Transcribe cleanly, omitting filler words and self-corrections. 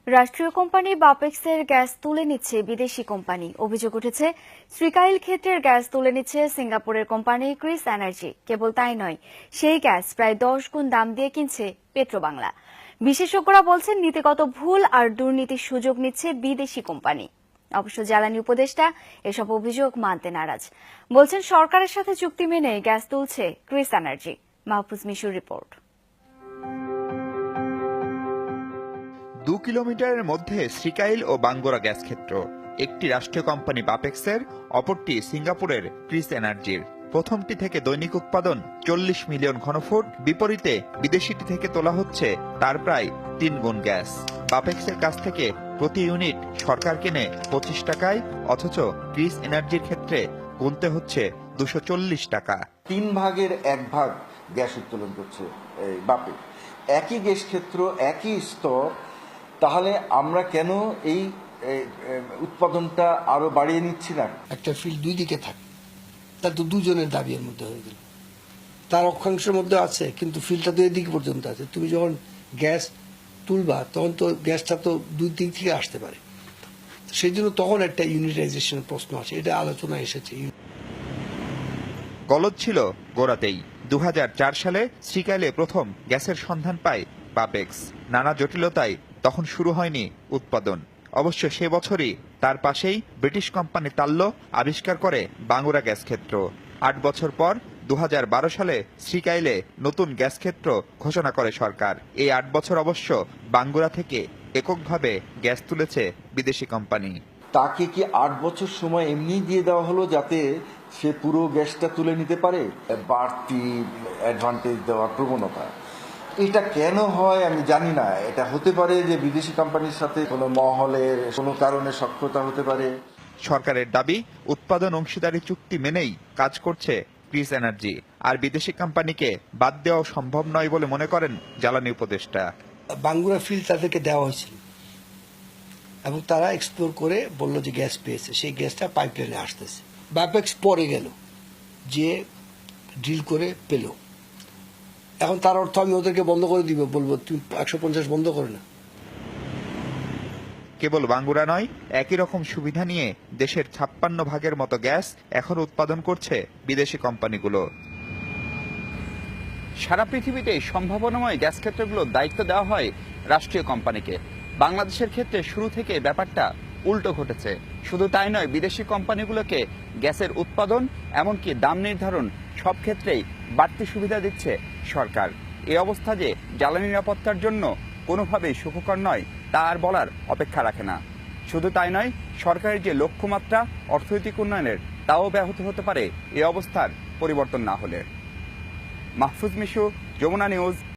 রাষ্ট্রীয় company বাপেক্সের gas তুলে নিচ্ছে বিদেশি কোম্পানি। অভিযোগ উঠেছে শ্রীকাইল ক্ষেত্রের গ্যাস তুলে নিচ্ছে সিঙ্গাপুরের কোম্পানি ক্রিস এনার্জি। কেবল তাই নয়, সেই গ্যাস প্রায় 10 গুণ দাম দিয়ে কিনছে পেট্রোবাংলা। বিশেষজ্ঞরা বলছেন নীতিগত ভুল আর দুর্নীতির সুযোগ নিচ্ছে বিদেশি কোম্পানি। অবশ্য জ্বালানি উপদেষ্টা এসব অভিযোগ মানতে নারাজ। বলছেন সরকারের সাথে চুক্তি মেনে গ্যাস তুলছে ক্রিস এনার্জি। মাহফুজ মিশুর রিপোর্ট। 2 কিলোমিটারের মধ্যে শ্রীকাইল ও বাঙ্গুরা গ্যাস ক্ষেত্র। একটি রাষ্ট্রীয় কোম্পানি বাপেক্সের, অপরটি সিঙ্গাপুরের ক্রিস এনার্জির। প্রথমটি থেকে দৈনিক উৎপাদন 40 মিলিয়ন ঘনফুট, বিপরীতে বিদেশিটি থেকে তোলা হচ্ছে তার প্রায় 3 গুণ গ্যাস। বাপেক্সের কাছ থেকে প্রতি ইউনিট সরকার কেনে 25 টাকায়, অথচ ক্রিস এনার্জির ক্ষেত্রে গুনতে হচ্ছে 240 টাকা। 3 ভাগের 1 ভাগ গ্যাস উত্তোলন করছে বাপেক। একই গ্যাস ক্ষেত্র, একই স্তর, তাহলে আমরা কেন এই উৎপাদনটা আরো বাড়িয়ে নিচ্ছি না? একটা ফিল্ড দুই দিকে থাকে, তার তো দুজনের দাবির মধ্যে হয়ে গেল। তার অক্ষাংশের মধ্যে আছে, কিন্তু ফিল্ডটা তো এদিকে পর্যন্ত আছে। তুমি যখন গ্যাস তুলবা তখন তো গ্যাসটা তো দুই দিক থেকে আসতে পারে। সেই জন্য তখন একটা ইউনিটাইজেশনের প্রশ্ন আছে, এটা আলোচনা এসেছে। গলদ ছিল গোড়াতেই। 2004 সালে শ্রীকাইলে প্রথম গ্যাসের সন্ধান পায় বাপেক্স। নানা জটিলতায় তখন শুরু হয়নি উৎপাদন। অবশ্য সে বছরই তার পাশেই ব্রিটিশ কোম্পানি তাল্লো আবিষ্কার করে বাঙ্গুরা গ্যাস ক্ষেত্র। 8 বছর পর 2012 সালে শ্রীকাইলে নতুন গ্যাস ক্ষেত্র ঘোষণা করে সরকার। এই 8 বছর অবশ্য বাঙ্গুরা থেকে এককভাবে গ্যাস তুলেছে বিদেশি কোম্পানি। তাকে কি 8 বছর সময় এমনি দিয়ে দেওয়া হলো যাতে সে পুরো গ্যাসটা তুলে নিতে পারে? বাড়তি অ্যাডভান্টেজ দেওয়ার প্রবণতা, এটা কেন হয় আমি জানি না। এটা হতে পারে যে বিদেশি কোম্পানির সাথে কোনো মহলের কোনো কারণে সখ্যতা হতে পারে। সরকারের দাবি, উৎপাদন অংশীদারি চুক্তি মেনেই কাজ করছে ক্রিস এনার্জি, আর বিদেশি কোম্পানিকে বাদ দেওয়া সম্ভব নয় বলে মনে করেন জ্বালানি উপদেষ্টা। বাঙ্গুরা ফিল্ড তাদেরকে দেওয়া হয়েছিল এবং তারা এক্সপ্লোর করে বলল যে গ্যাস পেয়েছে, সেই গ্যাসটা পাইপলাইনে আসতেছে। বাপেক্স পরে গেল, যে ড্রিল করে পেল। এখন তার অর্থ আমি ওদেরকে বন্ধ করে দিব, বলবো তুমি 150 বন্ধ করে না। কেবল বাঙ্গুরা নয়, একই রকম সুবিধা নিয়ে দেশের 56 ভাগের মতো গ্যাস এখন উৎপাদন করছে বিদেশি কোম্পানিগুলো। সারা পৃথিবীতে সম্ভাবনাময় গ্যাস ক্ষেত্রগুলোর দায়িত্ব দেওয়া হয় রাষ্ট্রীয় কোম্পানিকে। বাংলাদেশের ক্ষেত্রে শুরু থেকে ব্যাপারটা উল্টো ঘটেছে। শুধু তাই নয়, বিদেশি কোম্পানিগুলোকে গ্যাসের উৎপাদন, এমনকি দাম নির্ধারণ, সব ক্ষেত্রেই বাড়তি সুবিধা দিচ্ছে সরকার। এই অবস্থা যে জ্বালানি নিরাপত্তার জন্য কোনোভাবেই সুখকর নয় তা আর বলার অপেক্ষা রাখে না। শুধু তাই নয়, সরকারের যে লক্ষ্যমাত্রা অর্থনৈতিক উন্নয়নের, তাও ব্যাহত হতে পারে এই অবস্থার পরিবর্তন না হলে। মাহফুজ মিশু, যমুনা নিউজ।